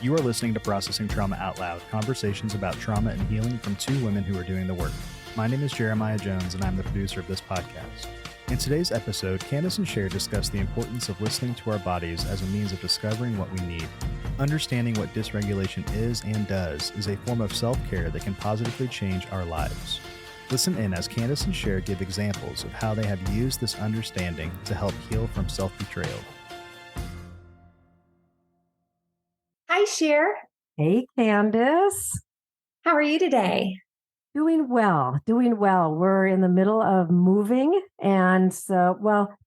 You are listening to Processing Trauma Out Loud, conversations about trauma and healing from two women who are doing the work. My name is Jeremiah Jones, and I'm the producer of this podcast. In today's episode, Kandace and Sher discuss the importance of listening to our bodies as a means of discovering what we need. Understanding what dysregulation is and does is a form of self-care that can positively change our lives. Listen in as Kandace and Sher give examples of how they have used this understanding to help heal from self-betrayal. Hi, Sher. Hey, Kandace. How are you today? Doing well. We're in the middle of moving and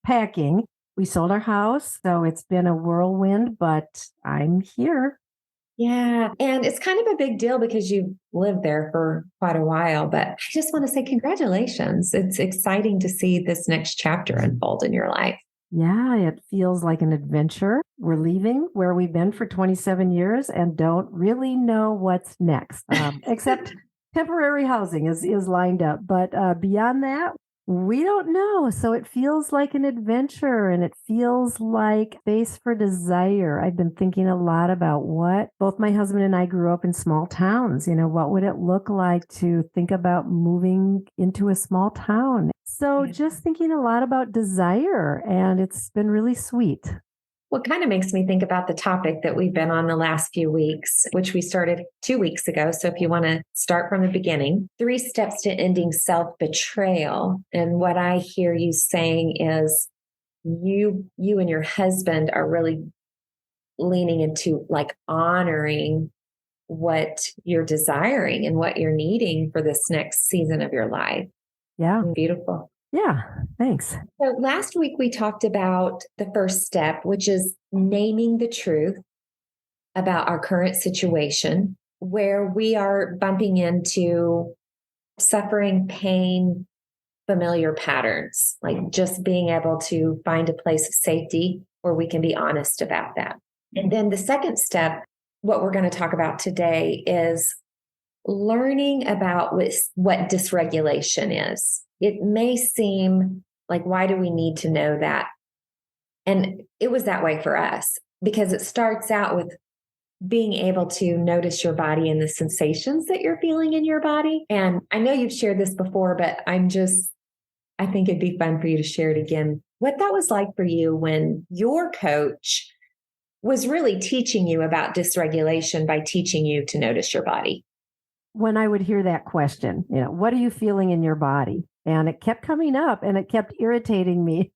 packing. We sold our house, so it's been a whirlwind, but I'm here. Yeah, and it's kind of a big deal because you've lived there for quite a while, but I just want to say congratulations. It's exciting to see this next chapter unfold in your life. Yeah, it feels like an adventure. We're leaving where we've been for 27 years and don't really know what's next, except temporary housing is lined up. But beyond that, we don't know. So it feels like an adventure and it feels like space for desire. I've been thinking a lot about what both my husband and I grew up in small towns. You know, what would it look like to think about moving into a small town? So just thinking a lot about desire, and it's been really sweet. Well, it kind of makes me think about the topic that we've been on the last few weeks, which we started 2 weeks ago. So if you want to start from the beginning, 3 steps to ending self-betrayal. And what I hear you saying is you and your husband are really leaning into like honoring what you're desiring and what you're needing for this next season of your life. Yeah. Beautiful. Yeah, thanks. So last week we talked about the first step, which is naming the truth about our current situation, where we are bumping into suffering, pain, familiar patterns, like just being able to find a place of safety where we can be honest about that. And then the second step, what we're going to talk about today is learning about what dysregulation is. It may seem like, why do we need to know that? And it was that way for us because it starts out with being able to notice your body and the sensations that you're feeling in your body. And I know you've shared this before, but I think it'd be fun for you to share it again. What that was like for you when your coach was really teaching you about dysregulation by teaching you to notice your body. When I would hear that question, what are you feeling in your body? And it kept coming up and it kept irritating me.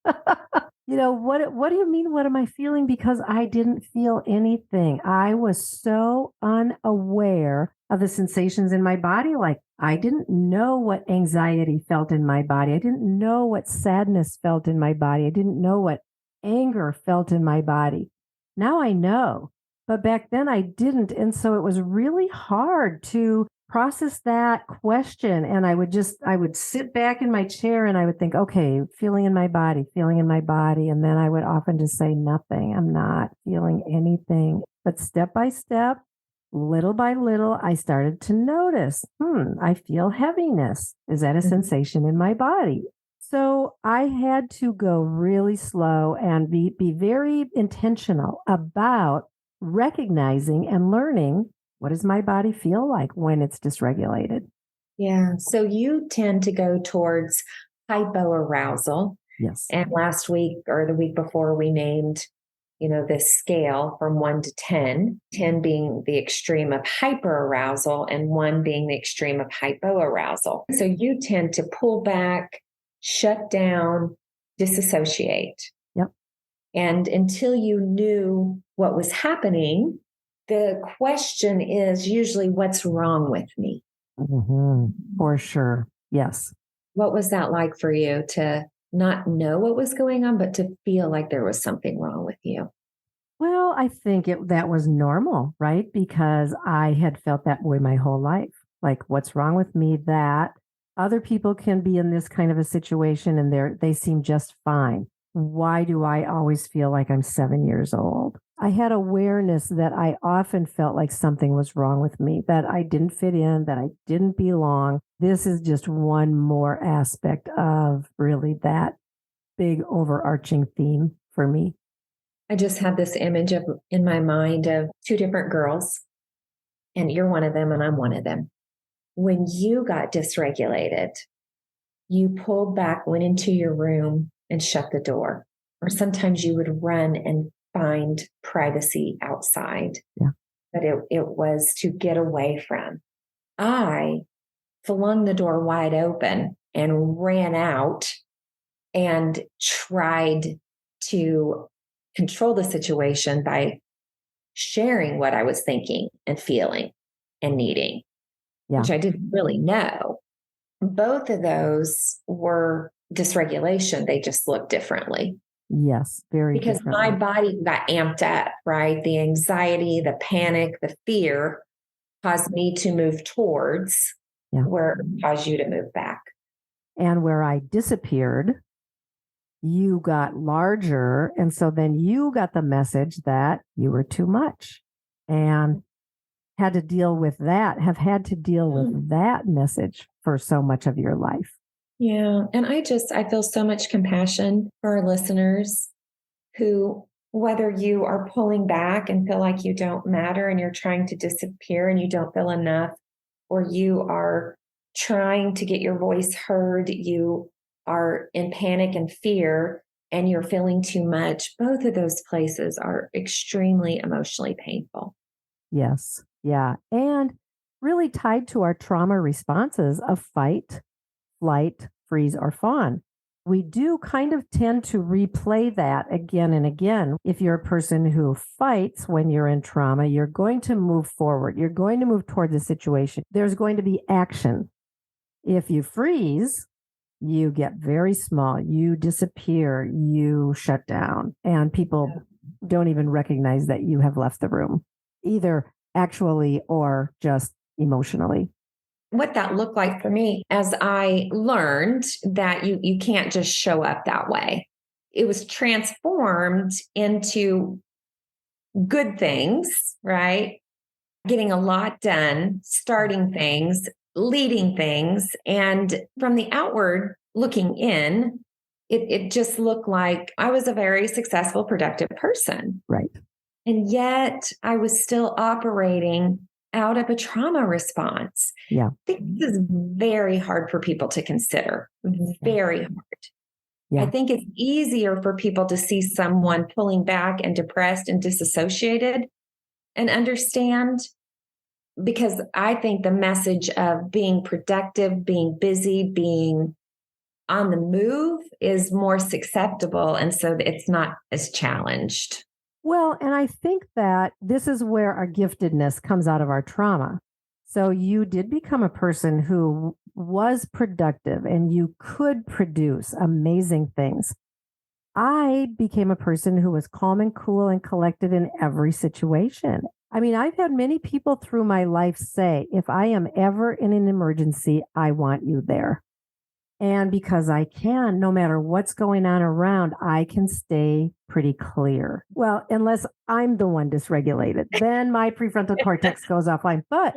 What do you mean? What am I feeling? Because I didn't feel anything. I was so unaware of the sensations in my body. Like I didn't know what anxiety felt in my body. I didn't know what sadness felt in my body. I didn't know what anger felt in my body. Now I know, but back then I didn't. And so it was really hard to process that question. And I would sit back in my chair and I would think, okay, feeling in my body. And then I would often just say nothing. I'm not feeling anything. But step by step, little by little, I started to notice, I feel heaviness. Is that a sensation in my body? So I had to go really slow and be very intentional about recognizing and learning, what does my body feel like when it's dysregulated? Yeah. So you tend to go towards hypoarousal. Yes. And last week or the week before, we named, this scale from 1 to 10, 10 being the extreme of hyperarousal and 1 being the extreme of hypoarousal. So you tend to pull back, shut down, disassociate. Yep. And until you knew what was happening, the question is usually, what's wrong with me? Mm-hmm. For sure. Yes. What was that like for you to not know what was going on, but to feel like there was something wrong with you? Well, I think that was normal, right? Because I had felt that way my whole life. Like, what's wrong with me that other people can be in this kind of a situation and they seem just fine. Why do I always feel like I'm 7 years old? I had awareness that I often felt like something was wrong with me, that I didn't fit in, that I didn't belong. This is just one more aspect of really that big overarching theme for me. I just had this image in my mind of two different girls, and you're one of them and I'm one of them. When you got dysregulated, you pulled back, went into your room and shut the door. Or sometimes you would run and find privacy outside. Yeah. But it was to get away from. I flung the door wide open and ran out and tried to control the situation by sharing what I was thinking and feeling and needing, which I didn't really know. Both of those were dysregulation. They just looked differently. Yes, very because differently. my body got amped up, right? The anxiety, the panic, the fear caused me to move towards where it caused you to move back. And where I disappeared, you got larger. And so then you got the message that you were too much and had to deal with that, have had to deal with that message for so much of your life. Yeah. And I feel so much compassion for our listeners who, whether you are pulling back and feel like you don't matter and you're trying to disappear and you don't feel enough, or you are trying to get your voice heard, you are in panic and fear, and you're feeling too much, both of those places are extremely emotionally painful. Yes. Yeah. And really tied to our trauma responses of fight, flight, freeze, or fawn. We do kind of tend to replay that again and again. If you're a person who fights when you're in trauma, you're going to move forward. You're going to move toward the situation. There's going to be action. If you freeze, you get very small, you disappear, you shut down, and people don't even recognize that you have left the room, either actually or just emotionally. What that looked like for me as I learned that you can't just show up that way. It was transformed into good things, right? Getting a lot done, starting things, leading things. And from the outward looking in, it just looked like I was a very successful, productive person. Right. And yet I was still operating out of a trauma response. Yeah. I think this is very hard for people to consider. Very hard. Yeah. I think it's easier for people to see someone pulling back and depressed and disassociated and understand, because I think the message of being productive, being busy, being on the move is more susceptible. And so it's not as challenged. Well, and I think that this is where our giftedness comes out of our trauma. So you did become a person who was productive and you could produce amazing things. I became a person who was calm and cool and collected in every situation. I mean, I've had many people through my life say, if I am ever in an emergency, I want you there. And because I can, no matter what's going on around, I can stay pretty clear. Well, unless I'm the one dysregulated, then my prefrontal cortex goes offline. But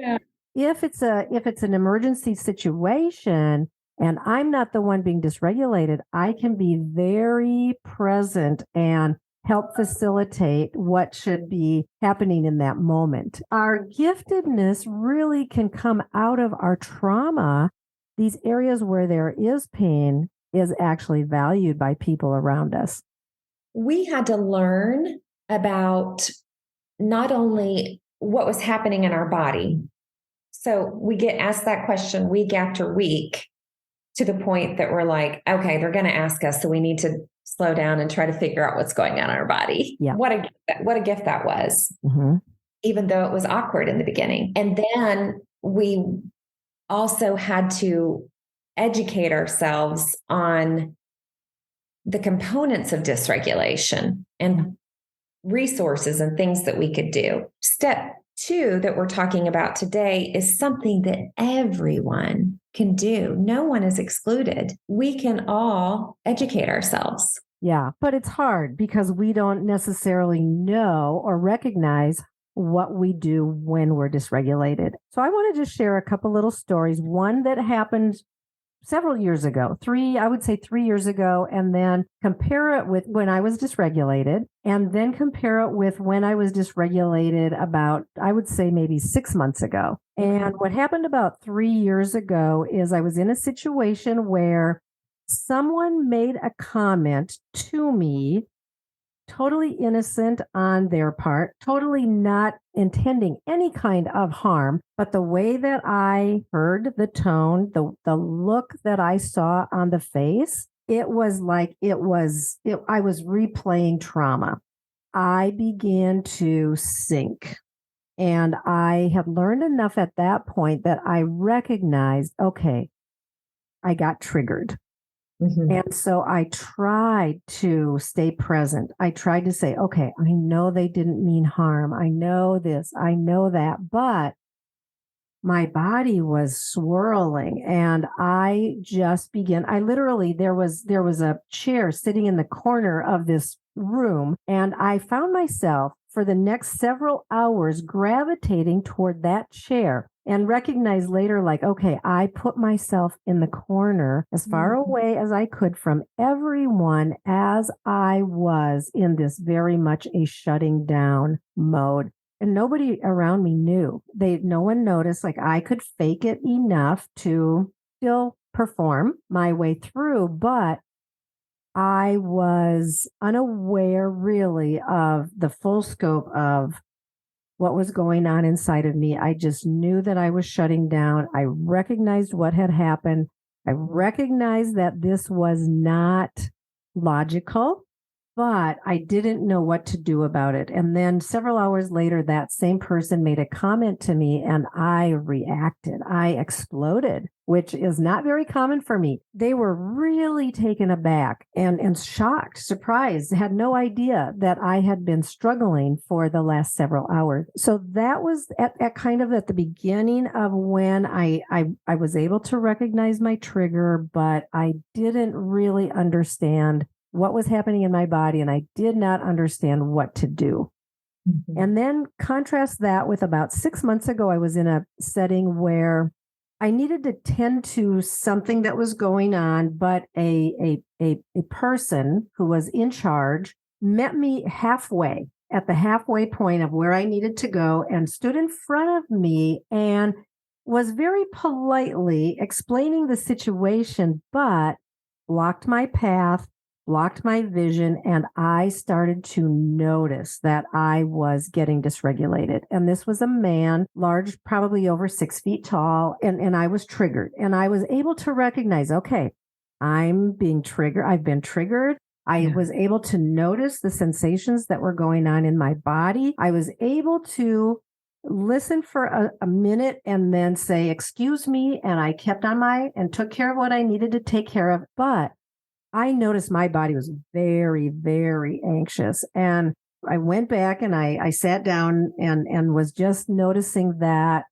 if it's an emergency situation and I'm not the one being dysregulated, I can be very present and help facilitate what should be happening in that moment. Our giftedness really can come out of our trauma. These areas where there is pain is actually valued by people around us. We had to learn about not only what was happening in our body. So we get asked that question week after week to the point that we're like, okay, they're going to ask us, so we need to slow down and try to figure out what's going on in our body. Yeah. What a gift that was, even though it was awkward in the beginning. And then we also had to educate ourselves on the components of dysregulation and resources and things that we could do. Step 2 that we're talking about today is something that everyone can do. No one is excluded. We can all educate ourselves. Yeah, but it's hard because we don't necessarily know or recognize what we do when we're dysregulated. So I want to just share a couple little stories. One that happened several years ago, I would say 3 years ago, and then compare it with when I was dysregulated, and then compare it with when I was dysregulated about, I would say maybe 6 months ago. And what happened about 3 years ago is I was in a situation where someone made a comment to me, totally innocent on their part, totally not intending any kind of harm. But the way that I heard the tone, the look that I saw on the face, it was like I was replaying trauma. I began to sink. And I had learned enough at that point that I recognized, okay, I got triggered. And so I tried to stay present. I tried to say, okay, I know they didn't mean harm. I know this, I know that, but my body was swirling and I just began. There was a chair sitting in the corner of this room, and I found myself for the next several hours gravitating toward that chair and recognized later, like, okay, I put myself in the corner as far away as I could from everyone as I was in this very much a shutting down mode. And nobody around me knew. No one noticed. Like, I could fake it enough to still perform my way through, but I was unaware really of the full scope of what was going on inside of me. I just knew that I was shutting down. I recognized what had happened. I recognized that this was not logical, but I didn't know what to do about it. And then several hours later, that same person made a comment to me and I reacted. I exploded, which is not very common for me. They were really taken aback and shocked, surprised, had no idea that I had been struggling for the last several hours. So that was at kind of at the beginning of when I was able to recognize my trigger, but I didn't really understand what was happening in my body, and I did not understand what to do. And then contrast that with about 6 months ago, I was in a setting where I needed to tend to something that was going on, but a person who was in charge met me halfway at the halfway point of where I needed to go and stood in front of me and was very politely explaining the situation, but blocked my path, blocked my vision, and I started to notice that I was getting dysregulated. And this was a man, large, probably over 6 feet tall, and I was triggered. And I was able to recognize, okay, I'm being triggered. I've been triggered. I was able to notice the sensations that were going on in my body. I was able to listen for a minute and then say, excuse me. And I kept on and took care of what I needed to take care of. But I noticed my body was very, very anxious. And I went back and I sat down and was just noticing that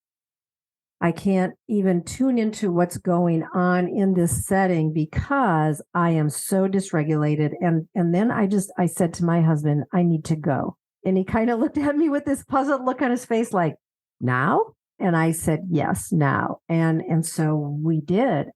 I can't even tune into what's going on in this setting because I am so dysregulated. And then I said to my husband, I need to go. And he kind of looked at me with this puzzled look on his face, like, now? And I said, yes, now. And so we did.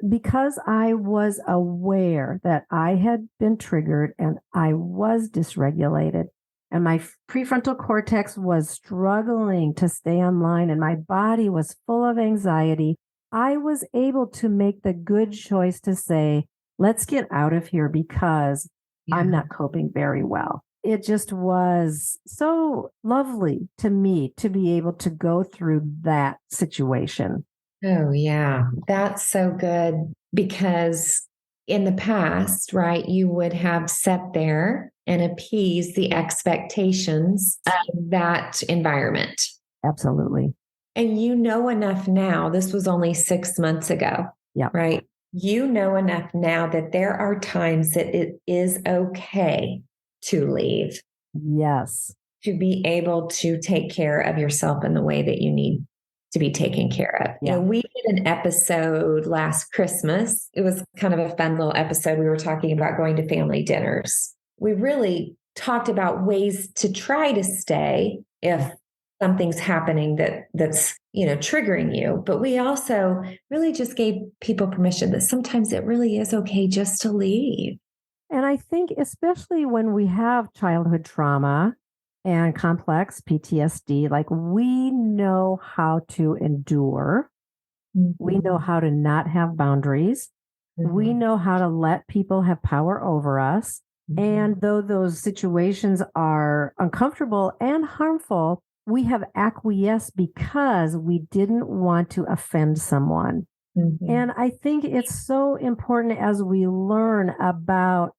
Because I was aware that I had been triggered and I was dysregulated and my prefrontal cortex was struggling to stay online and my body was full of anxiety, I was able to make the good choice to say, let's get out of here because I'm not coping very well. It just was so lovely to me to be able to go through that situation. Oh, yeah. That's so good because in the past, right, you would have sat there and appeased the expectations of that environment. Absolutely. And you know enough now, this was only 6 months ago, right? You know enough now that there are times that it is okay to leave. Yes. To be able to take care of yourself in the way that you need to be taken care of. You know, we did an episode last Christmas. It was kind of a fun little episode. We were talking about going to family dinners. We really talked about ways to try to stay if something's happening that's triggering you. But we also really just gave people permission that sometimes it really is okay just to leave. And I think, especially when we have childhood trauma and complex PTSD, like we know how to endure. We know how to not have boundaries. We know how to let people have power over us. And though those situations are uncomfortable and harmful, we have acquiesced because we didn't want to offend someone. And I think it's so important as we learn about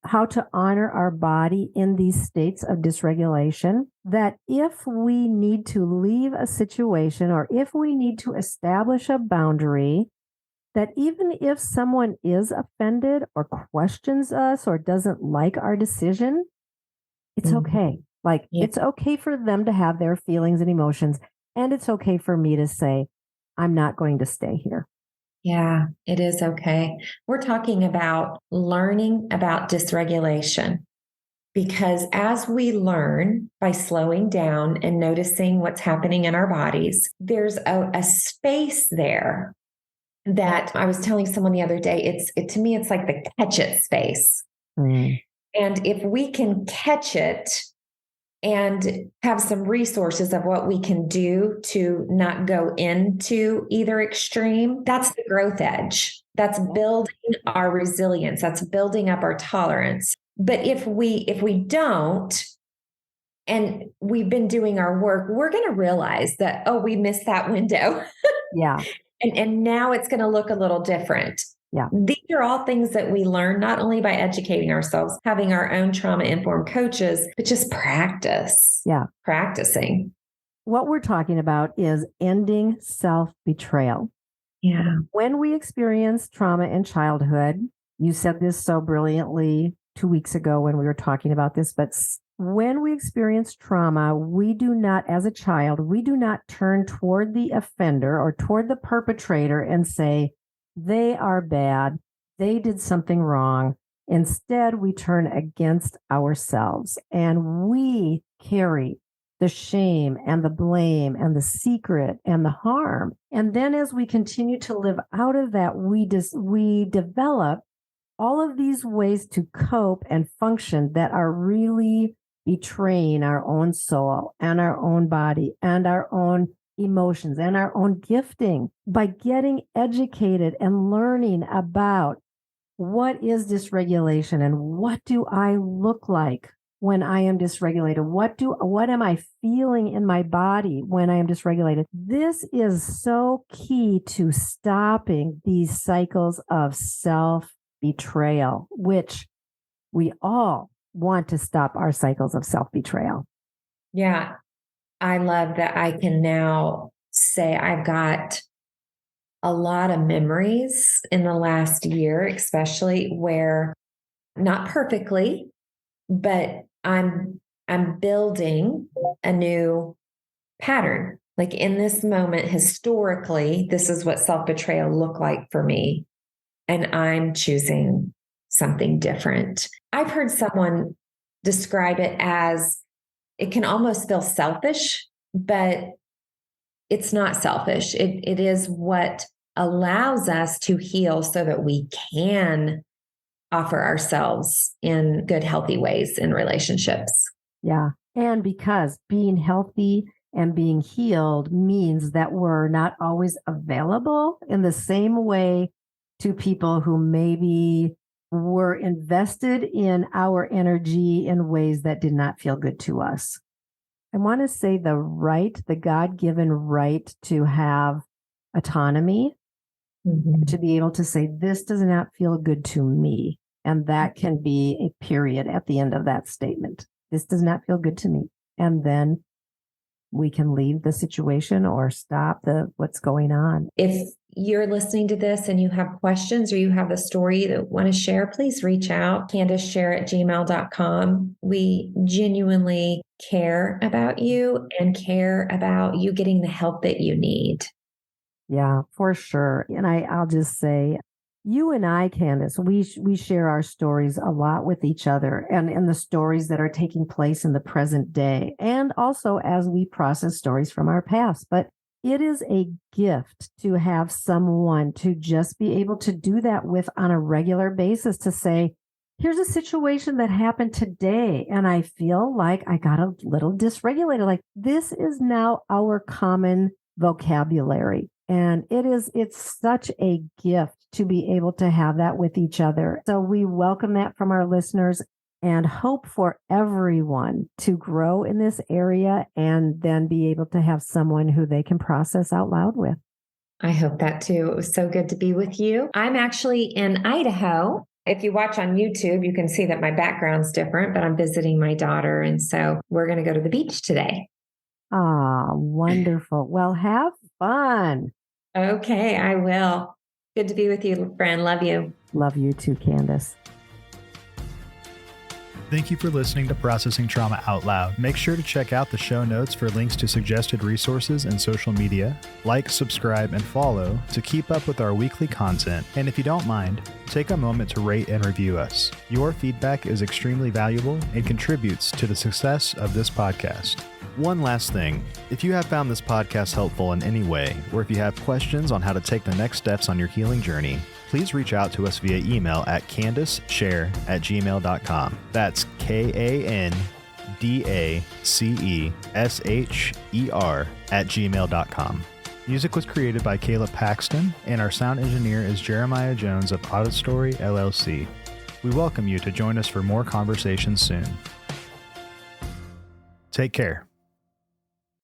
how to honor our body in these states of dysregulation, that if we need to leave a situation or if we need to establish a boundary, that even if someone is offended or questions us or doesn't like our decision, it's okay. Like, it's okay for them to have their feelings and emotions. And it's okay for me to say, I'm not going to stay here. Yeah, it is okay. We're talking about learning about dysregulation, because as we learn by slowing down and noticing what's happening in our bodies, there's a space there that I was telling someone the other day. To me, it's like the catch it space. And if we can catch it and have some resources of what we can do to not go into either extreme, that's the growth edge. That's building our resilience. That's building up our tolerance. But if we don't, and we've been doing our work, we're going to realize that, oh, we missed that window. Yeah. And now it's going to look a little different. Yeah. These are all things that we learn not only by educating ourselves, having our own trauma-informed coaches, but just practice. Yeah. Practicing. What we're talking about is ending self-betrayal. Yeah. When we experience trauma in childhood, you said this so brilliantly 2 weeks ago when we were talking about this, but when we experience trauma, we do not, as a child, we do not turn toward the offender or toward the perpetrator and say, they are bad, they did something wrong. Instead, we turn against ourselves and we carry the shame and the blame and the secret and the harm. And then as we continue to live out of that, we develop all of these ways to cope and function that are really betraying our own soul and our own body and our own emotions and our own gifting. By getting educated and learning about what is dysregulation and what do I look like when I am dysregulated? What am I feeling in my body when I am dysregulated? This is so key to stopping these cycles of self-betrayal, which we all want to stop our cycles of self-betrayal. Yeah. I love that I can now say I've got a lot of memories in the last year, especially where not perfectly, but I'm building a new pattern. Like in this moment, historically, this is what self-betrayal looked like for me. And I'm choosing something different. I've heard someone describe it as it can almost feel selfish, but it's not selfish. It is what allows us to heal so that we can offer ourselves in good, healthy ways in relationships. Yeah. And because being healthy and being healed means that we're not always available in the same way to people who maybe were invested in our energy in ways that did not feel good to us. I want to say the God-given right to have autonomy, to be able to say, this does not feel good to me. And that can be a period at the end of that statement. This does not feel good to me. And then we can leave the situation or stop what's going on. If you're listening to this and you have questions or you have a story that you want to share, please reach out, CandaceSher@gmail.com. We genuinely care about you and care about you getting the help that you need. Yeah, for sure. And I'll just say, You and I, Candace, we share our stories a lot with each other and the stories that are taking place in the present day, and also as we process stories from our past. But it is a gift to have someone to just be able to do that with on a regular basis, to say, here's a situation that happened today, and I feel like I got a little dysregulated. Like, this is now our common vocabulary. And it's such a gift to be able to have that with each other. So we welcome that from our listeners and hope for everyone to grow in this area and then be able to have someone who they can process out loud with. I hope that too. It was so good to be with you. I'm actually in Idaho. If you watch on YouTube, you can see that my background's different, but I'm visiting my daughter. And so we're going to go to the beach today. Ah, wonderful. Well, have fun. Okay, I will. Good to be with you, friend. Love you. Love you too, Candace. Thank you for listening to Processing Trauma Out Loud. Make sure to check out the show notes for links to suggested resources and social media. Like, subscribe, and follow to keep up with our weekly content. And if you don't mind, take a moment to rate and review us. Your feedback is extremely valuable and contributes to the success of this podcast. One last thing, if you have found this podcast helpful in any way, or if you have questions on how to take the next steps on your healing journey, please reach out to us via email at KandaceSher@gmail.com. That's KandaceSher@gmail.com. Music was created by Caleb Paxton, and our sound engineer is Jeremiah Jones of Auditory LLC. We welcome you to join us for more conversations soon. Take care.